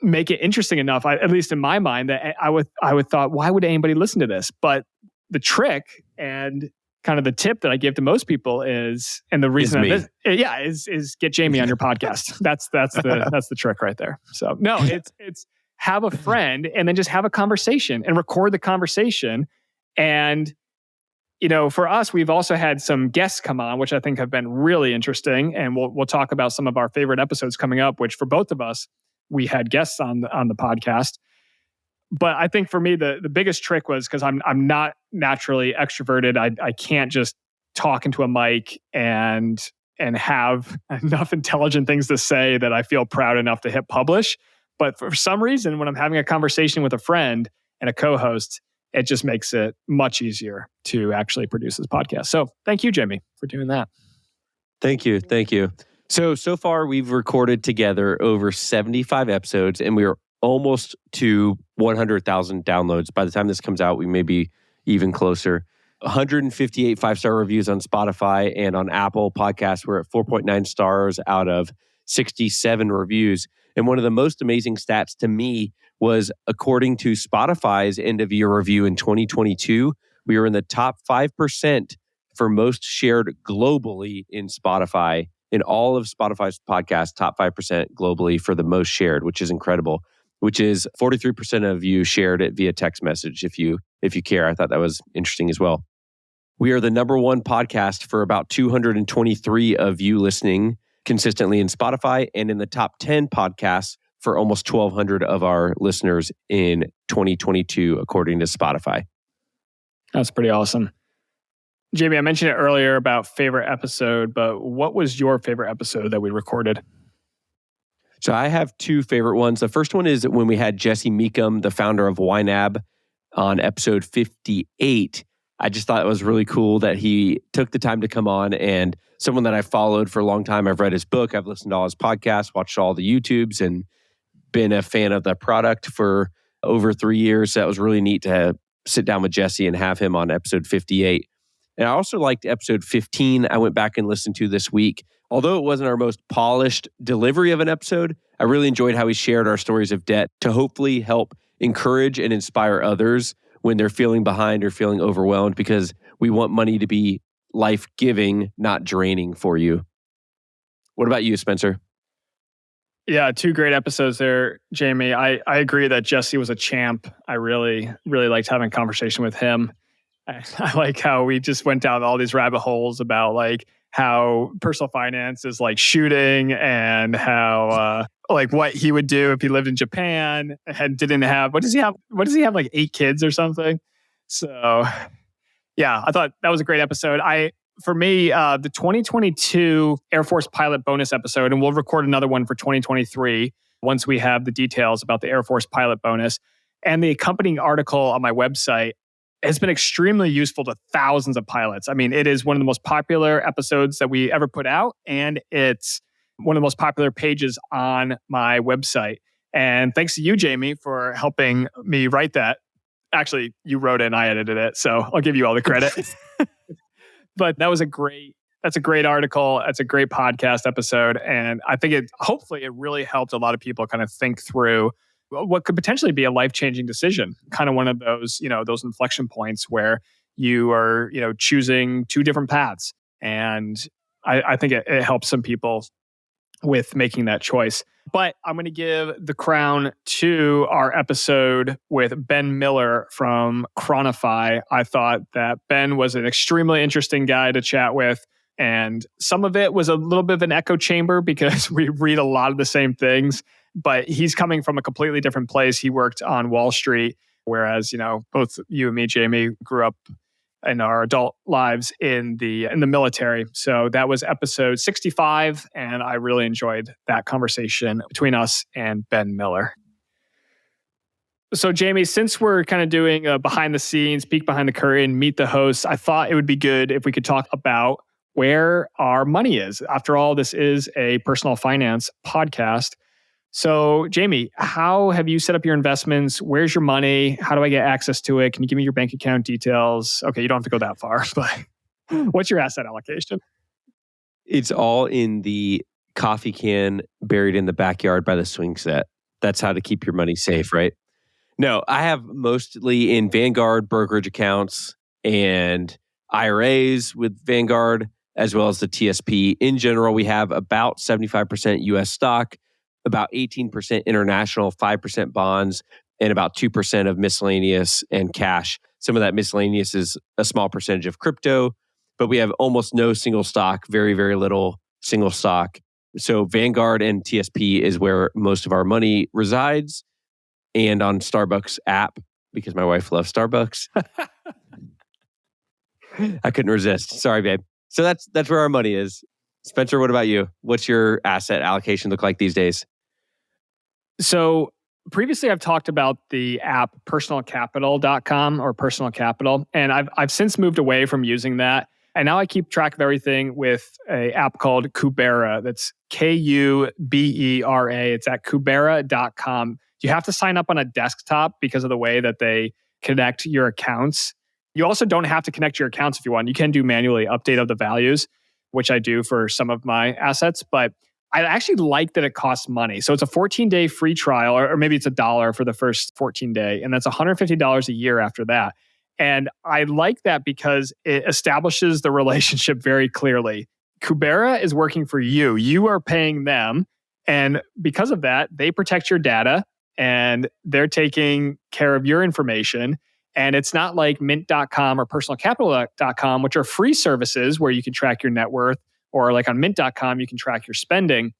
make it interesting enough, at least in my mind, that I would thought, why would anybody listen to this? But the trick and kind of the tip that I give to most people is, and the reason is get Jamie on your podcast. That's the trick right there. So no, it's have a friend and then just have a conversation and record the conversation. And for us, we've also had some guests come on, which I think have been really interesting. And we'll talk about some of our favorite episodes coming up, which for both of us, we had guests on the podcast. But I think for me, the biggest trick was because I'm not naturally extroverted. I can't just talk into a mic and have enough intelligent things to say that I feel proud enough to hit publish. But for some reason, when I'm having a conversation with a friend and a co-host, it just makes it much easier to actually produce this podcast. So thank you, Jamie, for doing that. Thank you. So far, we've recorded together over 75 episodes, and we are almost to 100,000 downloads. By the time this comes out, we may be even closer. 158 5-star reviews on Spotify, and on Apple Podcasts, we're at 4.9 stars out of 67 reviews. And one of the most amazing stats to me was, according to Spotify's end of year review in 2022, we were in the top 5% for most shared globally in Spotify. In all of Spotify's podcasts, top 5% globally for the most shared, which is incredible. Which is 43% of you shared it via text message if you care. I thought that was interesting as well. We are the number one podcast for about 223 of you listening consistently in Spotify, and in the top 10 podcasts for almost 1,200 of our listeners in 2022, according to Spotify. That's pretty awesome. Jamie, I mentioned it earlier about favorite episode, but what was your favorite episode that we recorded? So I have two favorite ones. The first one is when we had Jesse Meekum, the founder of YNAB, on episode 58. I just thought it was really cool that he took the time to come on, and someone that I followed for a long time. I've read his book. I've listened to all his podcasts, watched all the YouTubes, and been a fan of the product for over 3 years. So that was really neat to sit down with Jesse and have him on episode 58. And I also liked episode 15. I went back and listened to this week. Although it wasn't our most polished delivery of an episode, I really enjoyed how he shared our stories of debt to hopefully help encourage and inspire others when they're feeling behind or feeling overwhelmed, because we want money to be life-giving, not draining for you. What about you, Spencer? Yeah, 2 great episodes there, Jamie. I agree that Jesse was a champ. I really, really liked having a conversation with him. I like how we just went down all these rabbit holes about like how personal finance is like shooting, and how like what he would do if he lived in Japan and didn't have, what does he have, like 8 kids or something. So yeah, I thought that was a great episode. For me, the 2022 Air Force pilot bonus episode, and we'll record another one for 2023 once we have the details about the Air Force pilot bonus, and the accompanying article on my website has been extremely useful to thousands of pilots. I mean, it is one of the most popular episodes that we ever put out, and it's one of the most popular pages on my website. And thanks to you, Jamie, for helping me write that. Actually, you wrote it and I edited it, so I'll give you all the credit. But that's a great article. That's a great podcast episode. And I think hopefully it really helped a lot of people kind of think through what could potentially be a life-changing decision. Kind of one of those, those inflection points where you are, choosing 2 different paths. And I think it helps some people with making that choice. But I'm going to give the crown to our episode with Ben Miller from Chronify. I thought that Ben was an extremely interesting guy to chat with. And some of it was a little bit of an echo chamber because we read a lot of the same things. But he's coming from a completely different place. He worked on Wall Street, whereas, both you and me, Jamie, grew up in our adult lives in the military. So that was episode 65, and I really enjoyed that conversation between us and Ben Miller. So Jamie, since we're kind of doing a behind the scenes, peek behind the curtain, meet the hosts, I thought it would be good if we could talk about where our money is. After all, this is a personal finance podcast. So, Jamie, how have you set up your investments? Where's your money? How do I get access to it? Can you give me your bank account details? Okay, you don't have to go that far, but what's your asset allocation? It's all in the coffee can buried in the backyard by the swing set. That's how to keep your money safe, right? No, I have mostly in Vanguard brokerage accounts and IRAs with Vanguard, as well as the TSP. In general, we have about 75% US stock, about 18% international, 5% bonds, and about 2% of miscellaneous and cash. Some of that miscellaneous is a small percentage of crypto, but we have almost no single stock, very, very little single stock. So Vanguard and TSP is where most of our money resides, and on Starbucks app, because my wife loves Starbucks. I couldn't resist. Sorry, babe. So that's where our money is. Spencer, what about you? What's your asset allocation look like these days? So previously I've talked about the app personalcapital.com or Personal Capital, and I've since moved away from using that. And now I keep track of everything with an app called Kubera. That's Kubera. It's at kubera.com. You have to sign up on a desktop because of the way that they connect your accounts. You also don't have to connect your accounts if you want. You can do manually update of the values, which I do for some of my assets. But I actually like that it costs money. So it's a 14-day free trial, or maybe it's $1 for the first 14-day. And that's $150 a year after that. And I like that because it establishes the relationship very clearly. Kubera is working for you. You are paying them. And because of that, they protect your data and they're taking care of your information. And it's not like mint.com or personalcapital.com, which are free services where you can track your net worth, or like on mint.com, you can track your spending,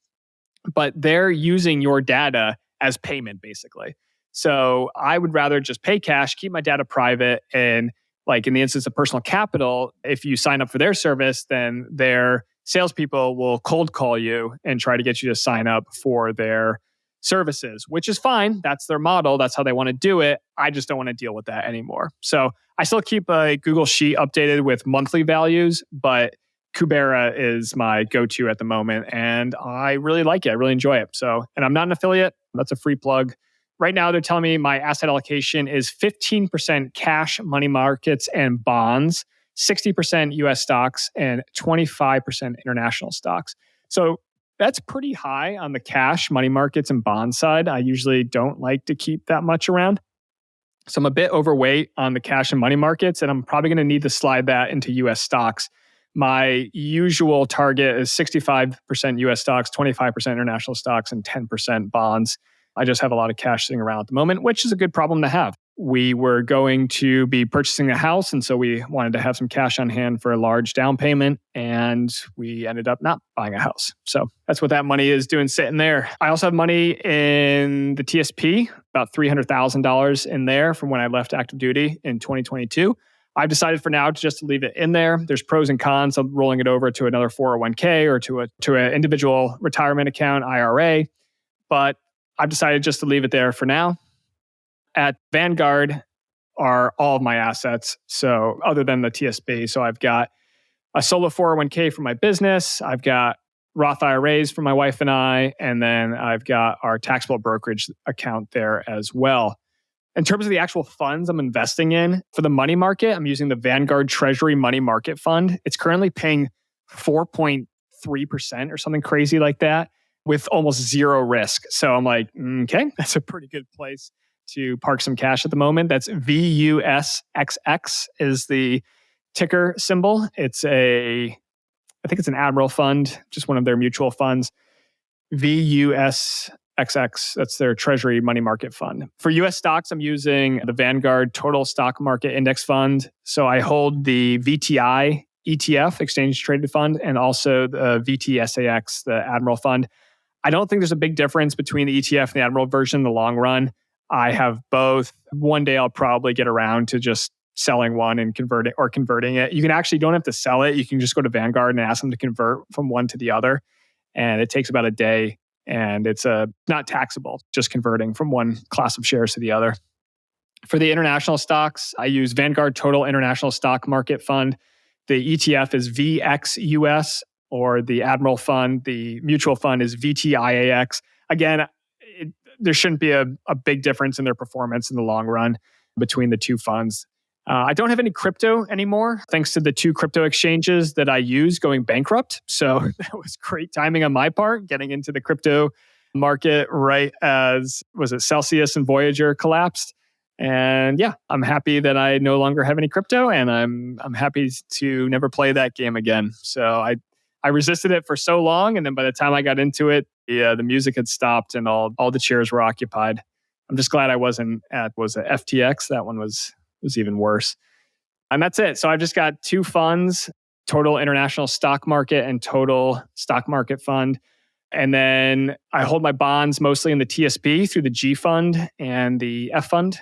but they're using your data as payment basically. So I would rather just pay cash, keep my data private. And like in the instance of Personal Capital, if you sign up for their service, then their salespeople will cold call you and try to get you to sign up for their services, which is fine. That's their model. That's how they want to do it. I just don't want to deal with that anymore. So I still keep a Google Sheet updated with monthly values, but Kubera is my go-to at the moment. And I really like it. I really enjoy it. So, and I'm not an affiliate. That's a free plug. Right now, they're telling me my asset allocation is 15% cash, money markets, and bonds, 60% US stocks, and 25% international stocks. So that's pretty high on the cash, money markets, and bond side. I usually don't like to keep that much around. So I'm a bit overweight on the cash and money markets, and I'm probably going to need to slide that into US stocks. My usual target is 65% US stocks, 25% international stocks, and 10% bonds. I just have a lot of cash sitting around at the moment, which is a good problem to have. We were going to be purchasing a house, and so we wanted to have some cash on hand for a large down payment, and we ended up not buying a house. So that's what that money is doing sitting there. I also have money in the TSP, about $300,000 in there from when I left active duty in 2022. I've decided for now to just leave it in there. There's pros and cons of rolling it over to another 401k or to an individual retirement account, IRA, but I've decided just to leave it there for now. At Vanguard are all of my assets. So other than the TSB, so I've got a solo 401k for my business. I've got Roth IRAs for my wife and I, and then I've got our taxable brokerage account there as well. In terms of the actual funds I'm investing in, for the money market, I'm using the Vanguard Treasury Money Market Fund. It's currently paying 4.3% or something crazy like that with almost zero risk. So I'm like, okay, that's a pretty good place to park some cash at the moment. That's VUSXX is the ticker symbol. I think it's an Admiral fund, just one of their mutual funds. VUSXX, that's their Treasury Money Market Fund. For US stocks, I'm using the Vanguard Total Stock Market Index Fund. So I hold the VTI ETF, Exchange Traded Fund, and also the VTSAX, the Admiral Fund. I don't think there's a big difference between the ETF and the Admiral version in the long run. I have both. One day I'll probably get around to just selling one and converting it. You don't have to sell it. You can just go to Vanguard and ask them to convert from one to the other. And it takes about a day, and it's not taxable, just converting from one class of shares to the other. For the international stocks, I use Vanguard Total International Stock Market Fund. The ETF is VXUS, or the Admiral Fund. The mutual fund is VTIAX. Again, there shouldn't be a big difference in their performance in the long run between the two funds. I don't have any crypto anymore, thanks to the two crypto exchanges that I use going bankrupt. So that was great timing on my part, getting into the crypto market right as, Celsius and Voyager collapsed. And yeah, I'm happy that I no longer have any crypto, and I'm happy to never play that game again. So I resisted it for so long, and then by the time I got into it, the music had stopped and all the chairs were occupied. I'm just glad I wasn't at FTX. That one was even worse. And that's it. So I've just got two funds, Total International Stock Market and Total Stock Market Fund. And then I hold my bonds mostly in the TSB through the G Fund and the F Fund.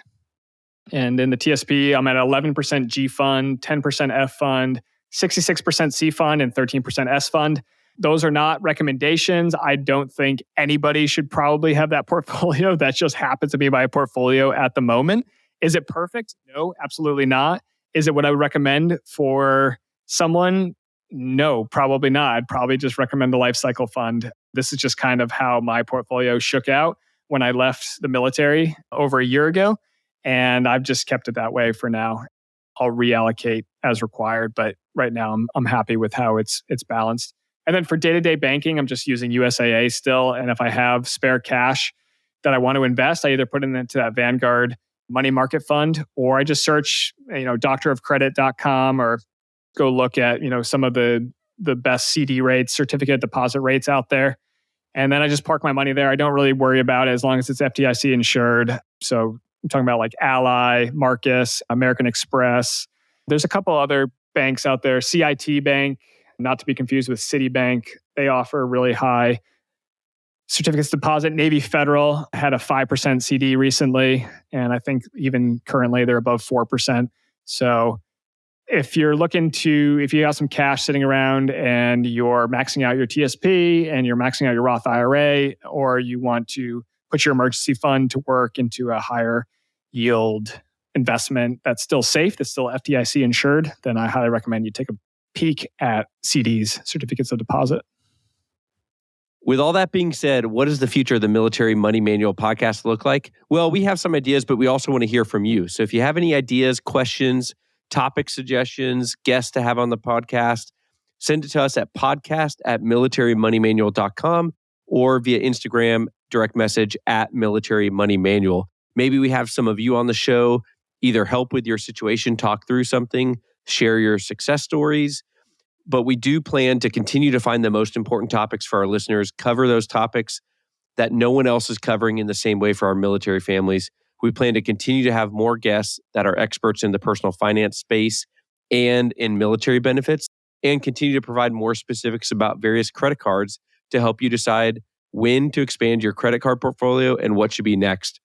And in the TSB, I'm at 11% G Fund, 10% F Fund, 66% C Fund, and 13% S Fund. Those are not recommendations. I don't think anybody should probably have that portfolio. That just happens to be my portfolio at the moment. Is it perfect? No, absolutely not. Is it what I would recommend for someone? No, probably not. I'd probably just recommend the Life Cycle Fund. This is just kind of how my portfolio shook out when I left the military over a year ago. And I've just kept it that way for now. I'll reallocate as required, but right now I'm happy with how it's balanced. And then for day-to-day banking, I'm just using USAA still. And if I have spare cash that I want to invest, I either put it into that Vanguard money market fund, or I just search, doctorofcredit.com, or go look at, some of the best CD rates, certificate deposit rates out there. And then I just park my money there. I don't really worry about it as long as it's FDIC insured. So I'm talking about like Ally, Marcus, American Express. There's a couple other banks out there, CIT Bank, not to be confused with Citibank. They offer really high certificates deposit. Navy Federal had a 5% CD recently, and I think even currently they're above 4%. So if you got some cash sitting around and you're maxing out your TSP and you're maxing out your Roth IRA, or you want to put your emergency fund to work into a higher yield investment that's still safe, that's still FDIC insured, then I highly recommend you take a peek at CDs, certificates of deposit. With all that being said, what does the future of the Military Money Manual podcast look like? Well, we have some ideas, but we also want to hear from you. So if you have any ideas, questions, topic suggestions, guests to have on the podcast, send it to us at podcast@militarymoneymanual.com or via Instagram, direct message @militarymoneymanual. Maybe we have some of you on the show, either help with your situation, talk through something, share your success stories. But we do plan to continue to find the most important topics for our listeners, cover those topics that no one else is covering in the same way for our military families. We plan to continue to have more guests that are experts in the personal finance space and in military benefits, and continue to provide more specifics about various credit cards to help you decide when to expand your credit card portfolio and what should be next.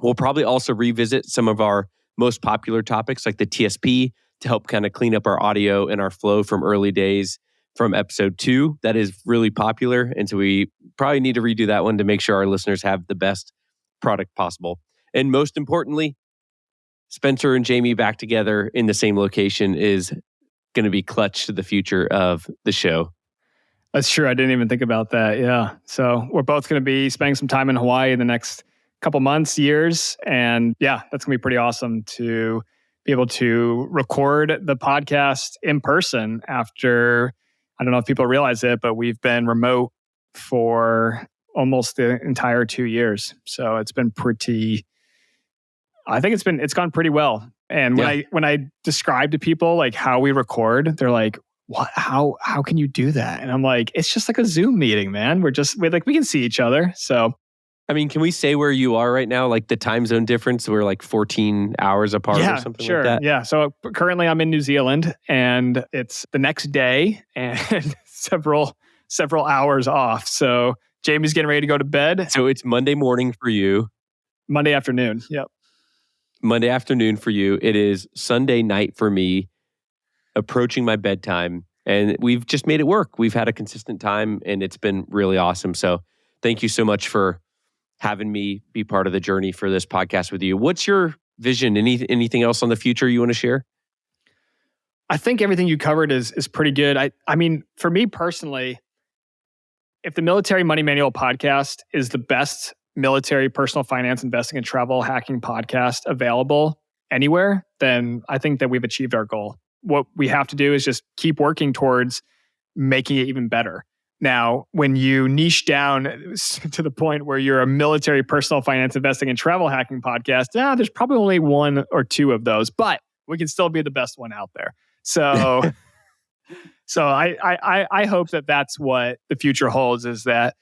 We'll probably also revisit some of our most popular topics like the TSP, to help kind of clean up our audio and our flow from early days from episode 2. That is really popular. And so we probably need to redo that one to make sure our listeners have the best product possible. And most importantly, Spencer and Jamie back together in the same location is going to be clutch to the future of the show. That's true. I didn't even think about that. Yeah. So we're both going to be spending some time in Hawaii in the next couple months, years. And yeah, that's going to be pretty awesome to be able to record the podcast in person after, I don't know if people realize it, but we've been remote for almost the entire 2 years. So it's been I think it's gone pretty well. And when I describe to people like how we record, they're like, "What? How can you do that?" And I'm like, "It's just like a Zoom meeting, man. We can see each other." So I mean, can we say where you are right now? Like the time zone difference, we're like 14 hours apart or something like that? Yeah, so currently I'm in New Zealand and it's the next day and several hours off. So Jamie's getting ready to go to bed. So it's Monday morning for you. Monday afternoon, yep. Monday afternoon for you. It is Sunday night for me, approaching my bedtime. And we've just made it work. We've had a consistent time and it's been really awesome. So thank you so much for having me be part of the journey for this podcast with you. What's your vision? Anything else on the future you want to share? I think everything you covered is pretty good. I mean, for me personally, if the Military Money Manual podcast is the best military personal finance, investing, and travel hacking podcast available anywhere, then I think that we've achieved our goal. What we have to do is just keep working towards making it even better. Now, when you niche down to the point where you're a military personal finance, investing, and travel hacking podcast, there's probably only 1 or 2 of those, but we can still be the best one out there. So, I hope that that's what the future holds. Is that,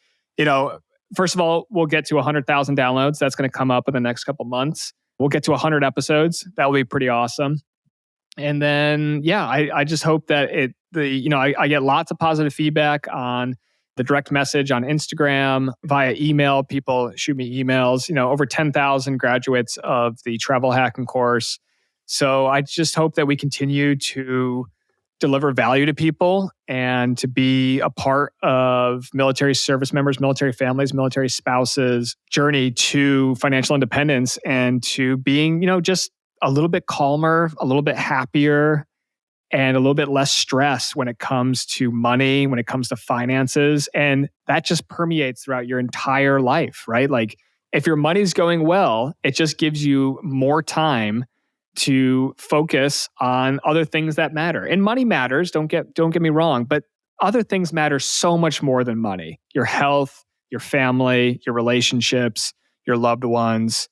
first of all, we'll get to 100,000 downloads. That's going to come up in the next couple months. We'll get to 100 episodes. That will be pretty awesome. And then, I just hope that I get lots of positive feedback on the direct message on Instagram, via email. People shoot me emails, over 10,000 graduates of the travel hacking course. So I just hope that we continue to deliver value to people and to be a part of military service members, military families, military spouses' journey to financial independence and to being, just a little bit calmer, a little bit happier, and a little bit less stress when it comes to money, when it comes to finances. And that just permeates throughout your entire life, right? Like if your money's going well, it just gives you more time to focus on other things that matter. And money matters, don't get me wrong, but other things matter so much more than money. Your health, your family, your relationships, your loved ones,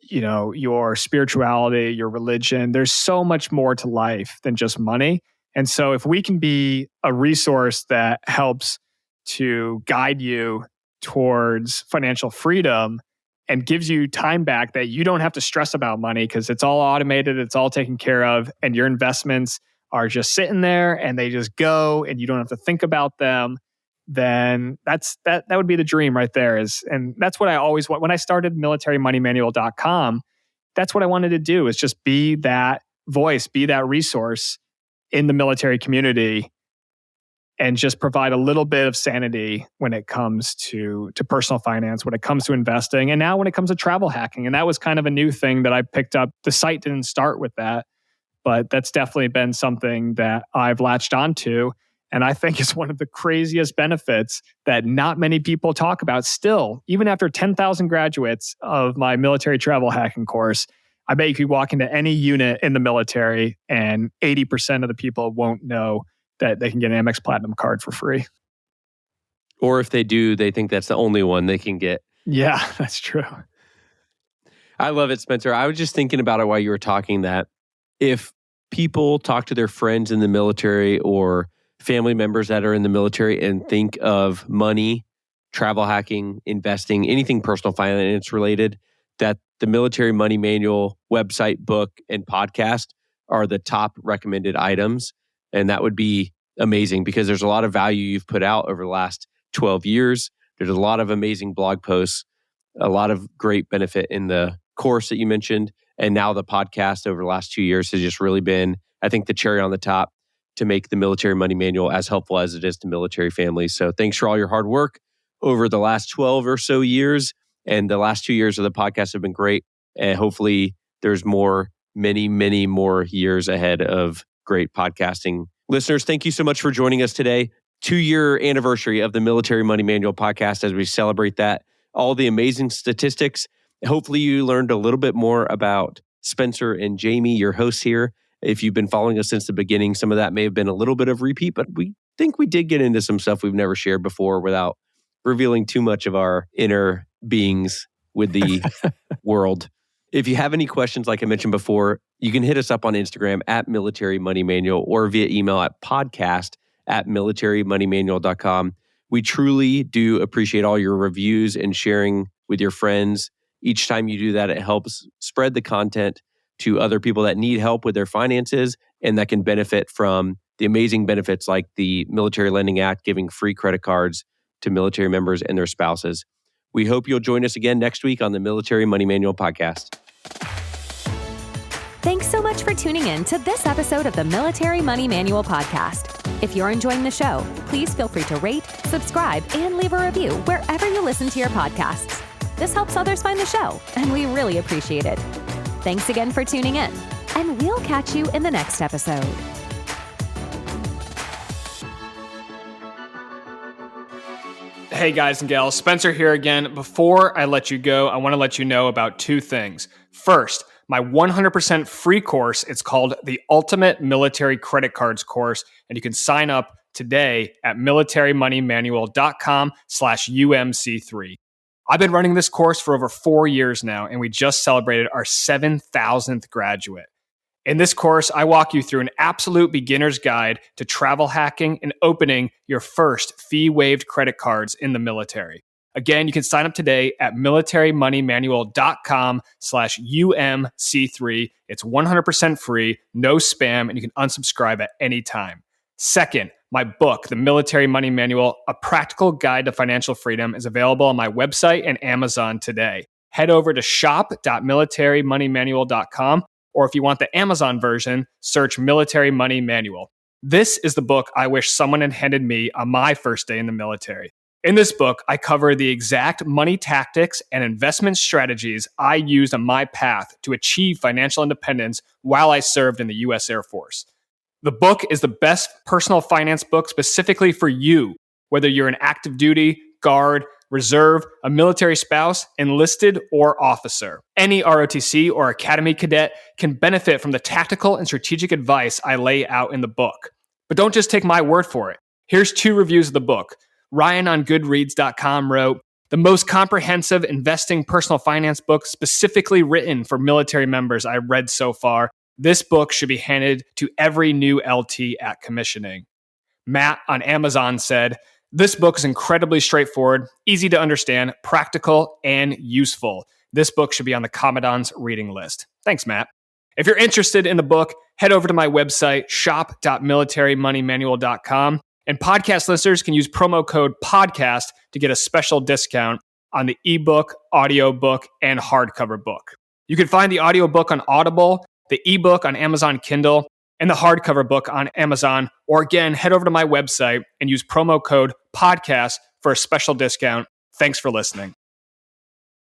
your spirituality, your religion. There's so much more to life than just money. And so if we can be a resource that helps to guide you towards financial freedom and gives you time back that you don't have to stress about money because it's all automated, it's all taken care of, and your investments are just sitting there and they just go and you don't have to think about them, then that would be the dream right there. And that's what I always want. When I started militarymoneymanual.com, that's what I wanted to do, is just be that voice, be that resource in the military community and just provide a little bit of sanity when it comes to personal finance, when it comes to investing, and now when it comes to travel hacking. And that was kind of a new thing that I picked up. The site didn't start with that, but that's definitely been something that I've latched onto. And I think it's one of the craziest benefits that not many people talk about still, even after 10,000 graduates of my military travel hacking course. I bet you could walk into any unit in the military and 80% of the people won't know that they can get an Amex Platinum card for free. Or if they do, they think that's the only one they can get. Yeah, that's true. I love it, Spencer. I was just thinking about it while you were talking that if people talk to their friends in the military or family members that are in the military and think of money, travel hacking, investing, anything personal finance related, that the Military Money Manual website, book, and podcast are the top recommended items. And that would be amazing because there's a lot of value you've put out over the last 12 years. There's a lot of amazing blog posts, a lot of great benefit in the course that you mentioned. And now the podcast over the last 2 years has just really been, I think, the cherry on the top to make the Military Money Manual as helpful as it is to military families. So thanks for all your hard work over the last 12 or so years. And the last 2 years of the podcast have been great. And hopefully there's many, many more years ahead of great podcasting. Listeners, thank you so much for joining us today. 2-year anniversary of the Military Money Manual podcast as we celebrate that. All the amazing statistics. Hopefully you learned a little bit more about Spencer and Jamie, your hosts here. If you've been following us since the beginning, some of that may have been a little bit of repeat, but we think we did get into some stuff we've never shared before without revealing too much of our inner beings with the world. If you have any questions, like I mentioned before, you can hit us up on Instagram at Military Money Manual or via email at podcast@militarymoneymanual.com. We truly do appreciate all your reviews and sharing with your friends. Each time you do that, it helps spread the content to other people that need help with their finances and that can benefit from the amazing benefits like the Military Lending Act giving free credit cards to military members and their spouses. We hope you'll join us again next week on the Military Money Manual podcast. Thanks so much for tuning in to this episode of the Military Money Manual podcast. If you're enjoying the show, please feel free to rate, subscribe, and leave a review wherever you listen to your podcasts. This helps others find the show, and we really appreciate it. Thanks again for tuning in, and we'll catch you in the next episode. Hey guys and gals, Spencer here again. Before I let you go, I want to let you know about 2 things. First, my 100% free course. It's called the Ultimate Military Credit Cards course, and you can sign up today at militarymoneymanual.com/UMC3. I've been running this course for over 4 years now, and we just celebrated our 7,000th graduate. In this course, I walk you through an absolute beginner's guide to travel hacking and opening your first fee-waived credit cards in the military. Again, you can sign up today at militarymoneymanual.com/UMC3. It's 100% free, no spam, and you can unsubscribe at any time. Second, my book, The Military Money Manual, A Practical Guide to Financial Freedom, is available on my website and Amazon today. Head over to shop.militarymoneymanual.com, or if you want the Amazon version, search Military Money Manual. This is the book I wish someone had handed me on my first day in the military. In this book, I cover the exact money tactics and investment strategies I used on my path to achieve financial independence while I served in the U.S. Air Force. The book is the best personal finance book specifically for you, whether you're an active duty, guard, reserve, a military spouse, enlisted, or officer. Any ROTC or Academy cadet can benefit from the tactical and strategic advice I lay out in the book. But don't just take my word for it. Here's 2 reviews of the book. Ryan on Goodreads.com wrote, "The most comprehensive investing personal finance book specifically written for military members I've read so far. This book should be handed to every new LT at commissioning." Matt on Amazon said, "This book is incredibly straightforward, easy to understand, practical, and useful. This book should be on the Commandant's reading list." Thanks, Matt. If you're interested in the book, head over to my website, shop.militarymoneymanual.com. And podcast listeners can use promo code PODCAST to get a special discount on the ebook, audiobook, and hardcover book. You can find the audiobook on Audible, the ebook on Amazon Kindle, and the hardcover book on Amazon. Or again, head over to my website and use promo code PODCAST for a special discount. Thanks for listening.